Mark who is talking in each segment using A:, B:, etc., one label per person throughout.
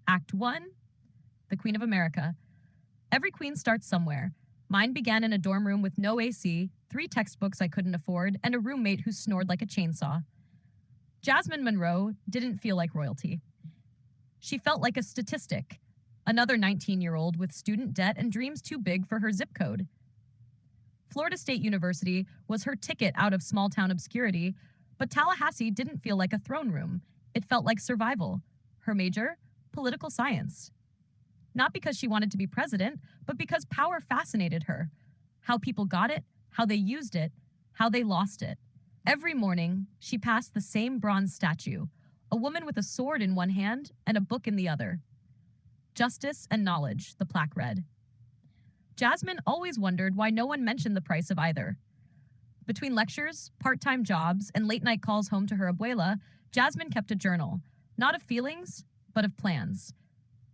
A: Act 1, The Queen of America. Every queen starts somewhere. Mine began in a dorm room with no AC, 3 textbooks I couldn't afford, and a roommate who snored like a chainsaw. Jasmine Monroe didn't feel like royalty. She felt like a statistic, another 19-year-old with student debt and dreams too big for her zip code. Florida State University was her ticket out of small-town obscurity, but Tallahassee didn't feel like a throne room. It felt like survival. Her major? Political science. Not because she wanted to be president, but because power fascinated her. How people got it, how they used it, how they lost it. Every morning, she passed the same bronze statue, a woman with a sword in one hand and a book in the other. Justice and knowledge, the plaque read. Jasmine always wondered why no one mentioned the price of either. Between lectures, part-time jobs, and late-night calls home to her abuela, Jasmine kept a journal, not of feelings, but of plans.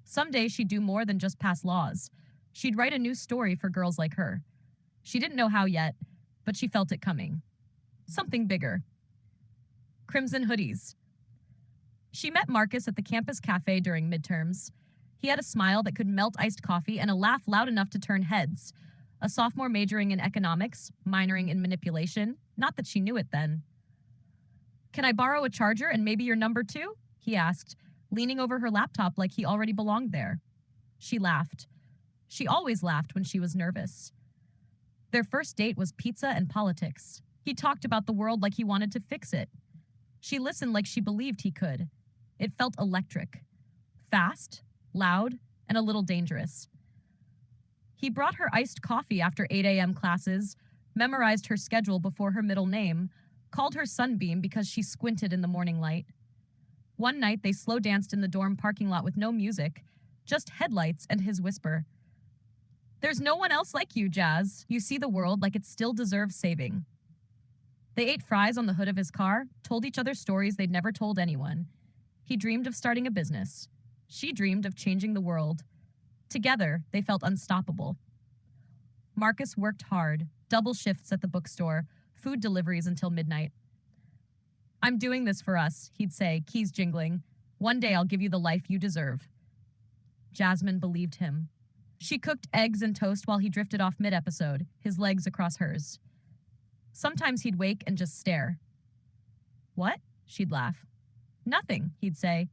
A: Someday she'd do more than just pass laws. She'd write a new story for girls like her. She didn't know how yet, but she felt it coming. Something bigger. Crimson hoodies. She met Marcus at the campus cafe during midterms. He had a smile that could melt iced coffee and a laugh loud enough to turn heads. A sophomore majoring in economics, minoring in manipulation, not that she knew it then. "Can I borrow a charger and maybe your number too?" he asked, leaning over her laptop like he already belonged there. She laughed. She always laughed when she was nervous. Their first date was pizza and politics. He talked about the world like he wanted to fix it. She listened like she believed he could. It felt electric. Fast, loud, and a little dangerous. He brought her iced coffee after 8 a.m. classes, memorized her schedule before her middle name, called her Sunbeam because she squinted in the morning light. One night they slow danced in the dorm parking lot with no music, just headlights and his whisper. "There's no one else like you, Jazz. You see the world like it still deserves saving." They ate fries on the hood of his car, told each other stories they'd never told anyone. He dreamed of starting a business. She dreamed of changing the world. Together, they felt unstoppable. Marcus worked hard, double shifts at the bookstore, food deliveries until midnight. "I'm doing this for us," he'd say, keys jingling. "One day I'll give you the life you deserve." Jasmine believed him. She cooked eggs and toast while he drifted off mid-episode, his legs across hers. Sometimes he'd wake and just stare. "What?" she'd laugh. "Nothing," he'd say.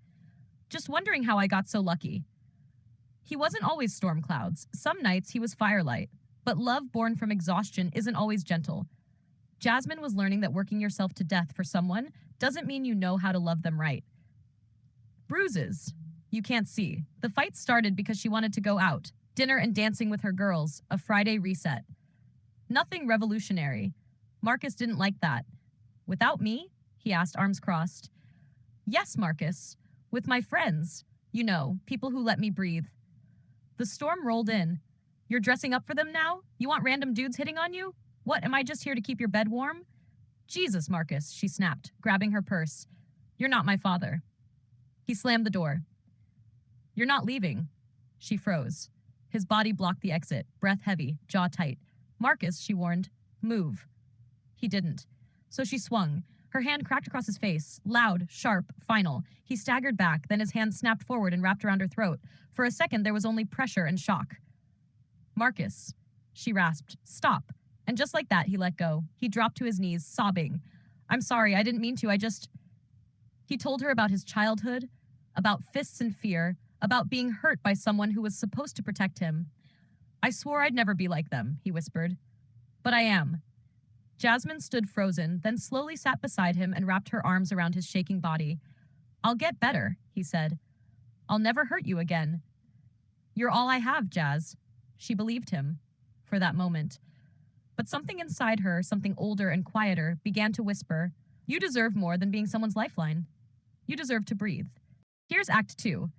A: "Just wondering how I got so lucky." He wasn't always storm clouds. Some nights he was firelight. But love born from exhaustion isn't always gentle. Jasmine was learning that working yourself to death for someone doesn't mean you know how to love them right. Bruises. You can't see. The fight started because she wanted to go out. Dinner and dancing with her girls. A Friday reset. Nothing revolutionary. Marcus didn't like that. "Without me?" he asked, arms crossed. "Yes, Marcus. With my friends. You know, people who let me breathe." The storm rolled in. "You're dressing up for them now? You want random dudes hitting on you? What, am I just here to keep your bed warm?" "Jesus, Marcus," she snapped, grabbing her purse. "You're not my father." He slammed the door. "You're not leaving." She froze. His body blocked the exit, breath heavy, jaw tight. "Marcus," she warned, "move." He didn't. So she swung. Her hand cracked across his face, loud, sharp, final. He staggered back, then his hand snapped forward and wrapped around her throat. For a second, there was only pressure and shock. "Marcus," she rasped, "stop." And just like that, he let go. He dropped to his knees, sobbing. "I'm sorry, I didn't mean to, He told her about his childhood, about fists and fear, about being hurt by someone who was supposed to protect him. "I swore I'd never be like them," he whispered. "But I am." Jasmine stood frozen, then slowly sat beside him and wrapped her arms around his shaking body. "I'll get better," he said. "I'll never hurt you again." "You're all I have, Jazz." She believed him, for that moment. But something inside her, something older and quieter, began to whisper, "You deserve more than being someone's lifeline. You deserve to breathe." Here's Act 2,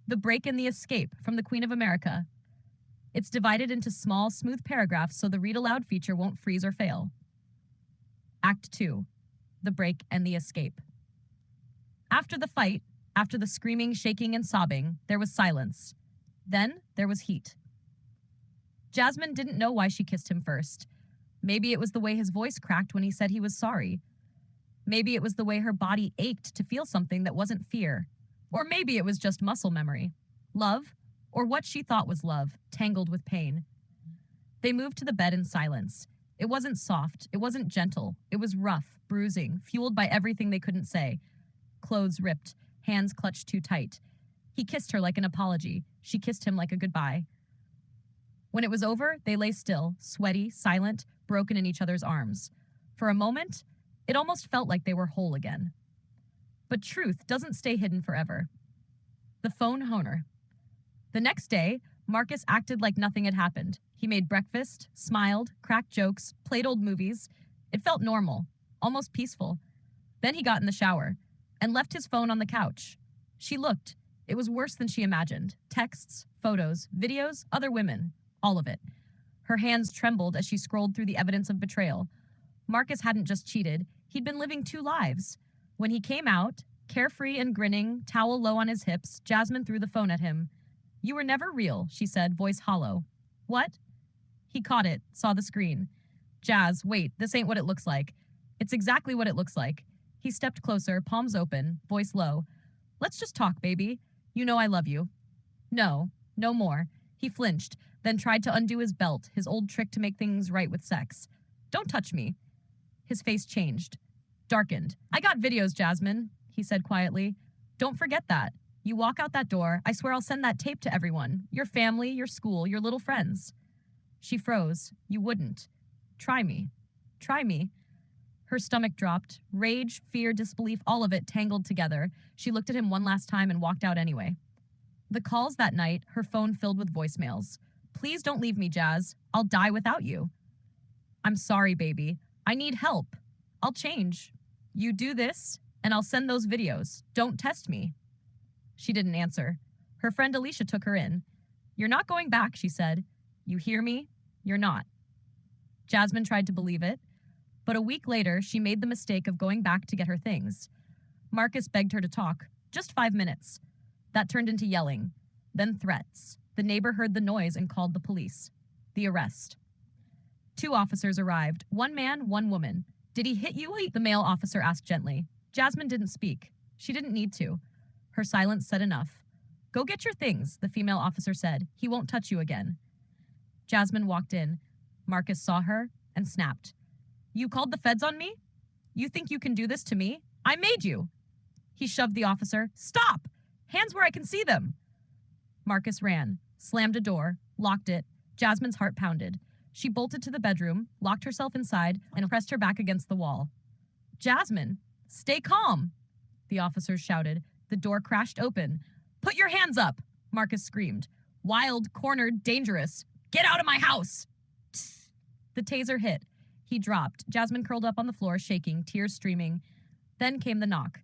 A: The Break and the Escape from the Queen of America. It's divided into small, smooth paragraphs so the read aloud feature won't freeze or fail. Act 2, The Break and the Escape. After the fight, after the screaming, shaking, and sobbing, there was silence. Then there was heat. Jasmine didn't know why she kissed him first. Maybe it was the way his voice cracked when he said he was sorry. Maybe it was the way her body ached to feel something that wasn't fear. Or maybe it was just muscle memory. Love, or what she thought was love, tangled with pain. They moved to the bed in silence. It wasn't soft, it wasn't gentle, it was rough, bruising, fueled by everything they couldn't say. Clothes ripped, hands clutched too tight. He kissed her like an apology. She kissed him like a goodbye. When it was over, they lay still, sweaty, silent, broken in each other's arms. For a moment, it almost felt like they were whole again. But truth doesn't stay hidden forever. The phone honer. The next day, Marcus acted like nothing had happened. He made breakfast, smiled, cracked jokes, played old movies. It felt normal, almost peaceful. Then he got in the shower and left his phone on the couch. She looked. It was worse than she imagined. Texts, photos, videos, other women, all of it. Her hands trembled as she scrolled through the evidence of betrayal. Marcus hadn't just cheated, he'd been living two lives. When he came out, carefree and grinning, towel low on his hips, Jasmine threw the phone at him. "You were never real," she said, voice hollow. "What?" He caught it, saw the screen. "Jazz, wait, this ain't what it looks like." "It's exactly what it looks like." He stepped closer, palms open, voice low. "Let's just talk, baby. You know I love you." "No, no more." He flinched, then tried to undo his belt, his old trick to make things right with sex. "Don't touch me." His face changed, darkened. "I got videos, Jasmine," he said quietly. "Don't forget that. You walk out that door, I swear I'll send that tape to everyone. Your family, your school, your little friends." She froze. "You wouldn't." "Try me. Try me." Her stomach dropped. Rage, fear, disbelief, all of it tangled together. She looked at him one last time and walked out anyway. The calls that night, her phone filled with voicemails. "Please don't leave me, Jazz. I'll die without you." "I'm sorry, baby. I need help. I'll change. You do this, and I'll send those videos. Don't test me." She didn't answer. Her friend Alicia took her in. "You're not going back," she said. "You hear me? You're not." Jasmine tried to believe it, but a week later, she made the mistake of going back to get her things. Marcus begged her to talk, just 5 minutes. That turned into yelling, then threats. The neighbor heard the noise and called the police. The arrest. 2 officers arrived, 1 man, 1 woman. "Did he hit you?" the male officer asked gently. Jasmine didn't speak. She didn't need to. Her silence said enough. "Go get your things," the female officer said. "He won't touch you again." Jasmine walked in. Marcus saw her and snapped. "You called the feds on me? You think you can do this to me? I made you." He shoved the officer. "Stop! Hands where I can see them." Marcus ran, slammed a door, locked it. Jasmine's heart pounded. She bolted to the bedroom, locked herself inside, and pressed her back against the wall. "Jasmine, stay calm," the officers shouted. The door crashed open. "Put your hands up," Marcus screamed. "Wild, cornered, dangerous. Get out of my house!" Tss. The taser hit. He dropped. Jasmine curled up on the floor, shaking, tears streaming. Then came the knock.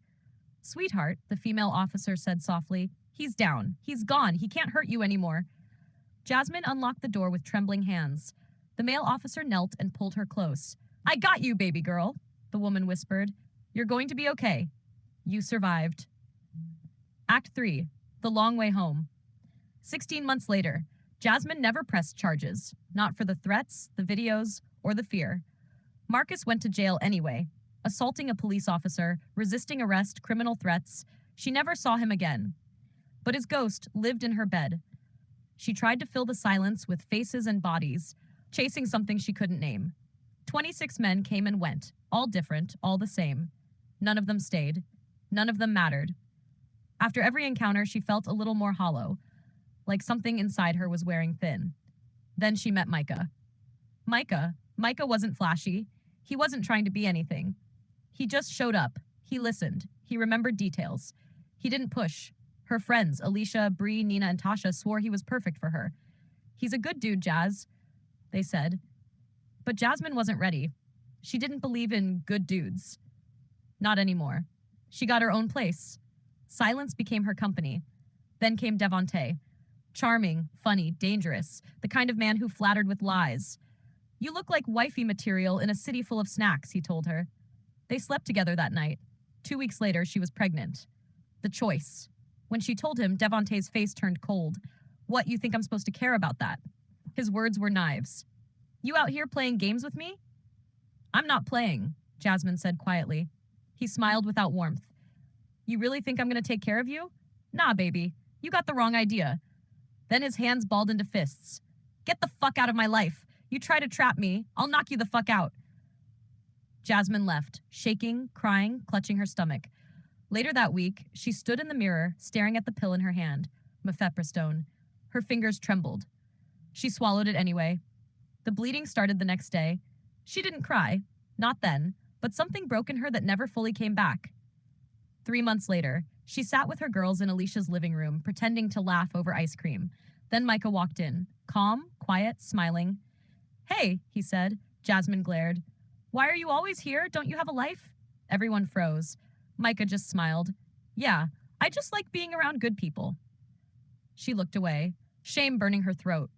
A: "Sweetheart," the female officer said softly. "He's down. He's gone. He can't hurt you anymore." Jasmine unlocked the door with trembling hands. The male officer knelt and pulled her close. "I got you, baby girl," the woman whispered. "You're going to be okay. You survived." Act 3. The Long Way Home. 16 months later, Jasmine never pressed charges, not for the threats, the videos, or the fear. Marcus went to jail anyway, assaulting a police officer, resisting arrest, criminal threats. She never saw him again. But his ghost lived in her bed. She tried to fill the silence with faces and bodies, chasing something she couldn't name. 26 men came and went, all different, all the same. None of them stayed. None of them mattered. After every encounter, she felt a little more hollow, like something inside her was wearing thin. Then she met Micah. Micah wasn't flashy. He wasn't trying to be anything. He just showed up. He listened. He remembered details. He didn't push. Her friends, Alicia, Bree, Nina, and Tasha, swore he was perfect for her. "He's a good dude, Jazz," they said. But Jasmine wasn't ready. She didn't believe in good dudes. Not anymore. She got her own place. Silence became her company. Then came Devontae. Charming, funny, dangerous, the kind of man who flattered with lies. "You look like wifey material in a city full of snacks," he told her. They slept together that night. 2 weeks later, she was pregnant. The choice. When she told him, Devontae's face turned cold. "What, you think I'm supposed to care about that?" His words were knives. "You out here playing games with me?" "I'm not playing," Jasmine said quietly. He smiled without warmth. "You really think I'm going to take care of you?" "Nah, baby. You got the wrong idea. Then his hands balled into fists. Get the fuck out of my life. You try to trap me, I'll knock you the fuck out. Jasmine left, shaking, crying, clutching her stomach. Later that week, she stood in the mirror, staring at the pill in her hand, mifepristone. Her fingers trembled. She swallowed it anyway. The bleeding started the next day. She didn't cry, not then, but something broke in her that never fully came back. 3 months later, she sat with her girls in Alicia's living room, pretending to laugh over ice cream. Then Micah walked in, calm, quiet, smiling. Hey, he said. Jasmine glared. Why are you always here? Don't you have a life? Everyone froze. Micah just smiled. Yeah, I just like being around good people. She looked away, shame burning her throat.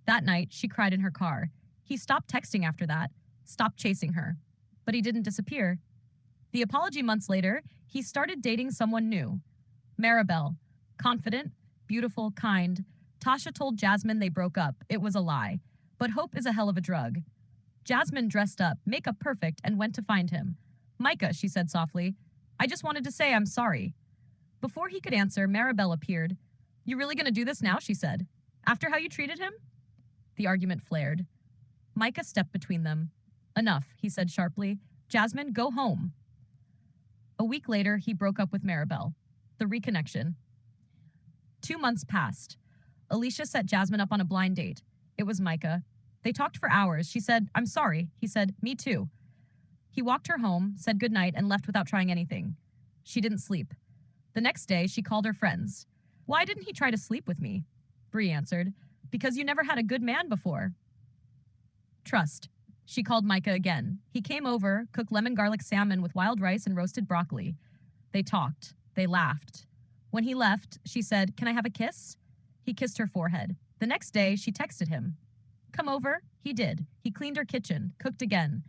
A: That night, she cried in her car. He stopped texting after that, stopped chasing her. But he didn't disappear. The apology months later, he started dating someone new. Maribel. Confident, beautiful, kind. Tasha told Jasmine they broke up. It was a lie. But hope is a hell of a drug. Jasmine dressed up, makeup perfect, and went to find him. Micah, she said softly, I just wanted to say I'm sorry. Before he could answer, Maribel appeared. You really gonna do this now, she said. After how you treated him? The argument flared. Micah stepped between them. Enough, he said sharply. Jasmine, go home. A week later, he broke up with Maribel. The reconnection. 2 months passed. Alicia set Jasmine up on a blind date. It was Micah. They talked for hours. She said, I'm sorry. He said, me too. He walked her home, said goodnight, and left without trying anything. She didn't sleep. The next day, she called her friends. Why didn't he try to sleep with me? Bree answered, because you never had a good man before. Trust. She called Micah again. He came over, cooked lemon garlic salmon with wild rice and roasted broccoli. They talked. They laughed. When he left, she said, can I have a kiss? He kissed her forehead. The next day, she texted him. Come over. He did. He cleaned her kitchen, cooked again.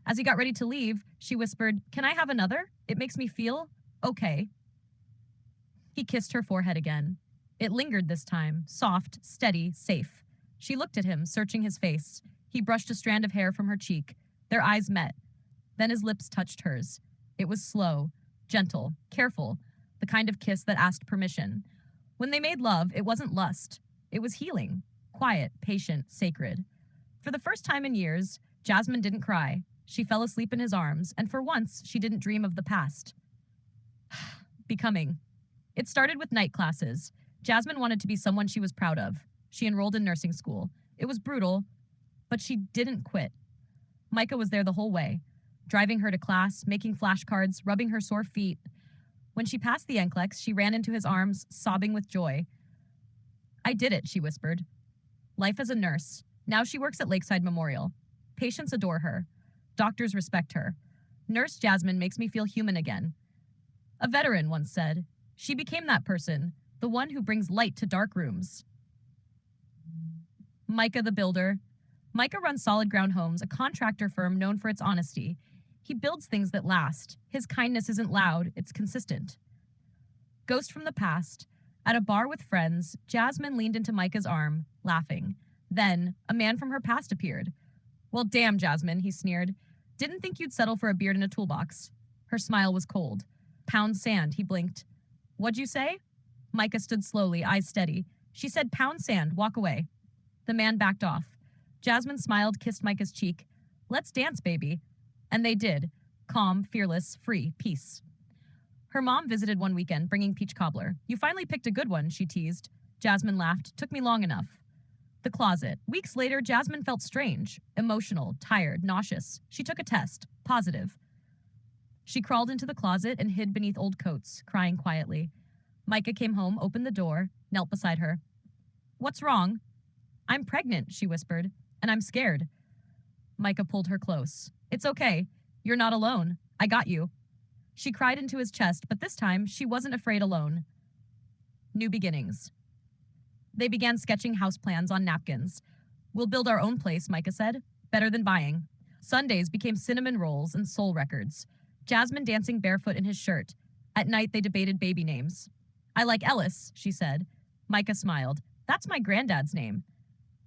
A: As he got ready to leave, she whispered, can I have another? It makes me feel okay. He kissed her forehead again. It lingered this time, soft, steady, safe. She looked at him, searching his face. He brushed a strand of hair from her cheek. Their eyes met. Then his lips touched hers. It was slow, gentle, careful, the kind of kiss that asked permission. When they made love, it wasn't lust. It was healing, quiet, patient, sacred. For the first time in years, Jasmine didn't cry. She fell asleep in his arms, and for once, she didn't dream of the past. Becoming. It started with night classes. Jasmine wanted to be someone she was proud of. She enrolled in nursing school. It was brutal, but she didn't quit. Micah was there the whole way, driving her to class, making flashcards, rubbing her sore feet. When she passed the NCLEX, she ran into his arms, sobbing with joy. I did it, she whispered. Life as a nurse. Now she works at Lakeside Memorial. Patients adore her. Doctors respect her. Nurse Jasmine makes me feel human again. A veteran once said, she became that person, the one who brings light to dark rooms. Micah the builder. Micah runs Solid Ground Homes, a contractor firm known for its honesty. He builds things that last. His kindness isn't loud, it's consistent. Ghost from the past. At a bar with friends, Jasmine leaned into Micah's arm, laughing. Then, a man from her past appeared. Well, damn, Jasmine, he sneered. Didn't think you'd settle for a beard in a toolbox. Her smile was cold. Pound sand, he blinked. What'd you say? Micah stood slowly, eyes steady. She said, pound sand, walk away. The man backed off. Jasmine smiled, kissed Micah's cheek. Let's dance, baby. And they did. Calm, fearless, free, peace. Her mom visited one weekend, bringing peach cobbler. You finally picked a good one, she teased. Jasmine laughed. Took me long enough. The closet. Weeks later, Jasmine felt strange, emotional, tired, nauseous. She took a test. Positive. She crawled into the closet and hid beneath old coats, crying quietly. Micah came home, opened the door, knelt beside her. What's wrong? I'm pregnant, she whispered, and I'm scared. Micah pulled her close. It's okay. You're not alone. I got you. She cried into his chest, but this time she wasn't afraid alone. New beginnings. They began sketching house plans on napkins. We'll build our own place, Micah said. Better than buying. Sundays became cinnamon rolls and soul records. Jasmine dancing barefoot in his shirt. At night, they debated baby names. I like Ellis, she said. Micah smiled. That's my granddad's name.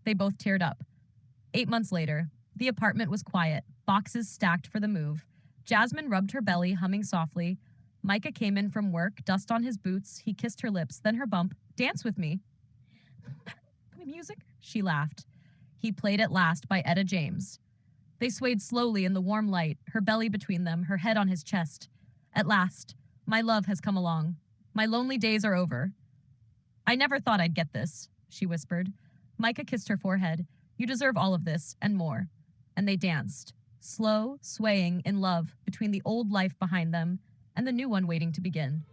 A: They both teared up. 8 months later, the apartment was quiet, boxes stacked for the move. Jasmine rubbed her belly, humming softly. Micah came in from work, dust on his boots. He kissed her lips, then her bump, Dance with me. My music? She laughed. He played At Last by Etta James. They swayed slowly in the warm light, her belly between them, her head on his chest. At last, my love has come along. My lonely days are over. I never thought I'd get this, she whispered. Micah kissed her forehead. You deserve all of this, and more. And they danced, slow, swaying in love between the old life behind them and the new one waiting to begin.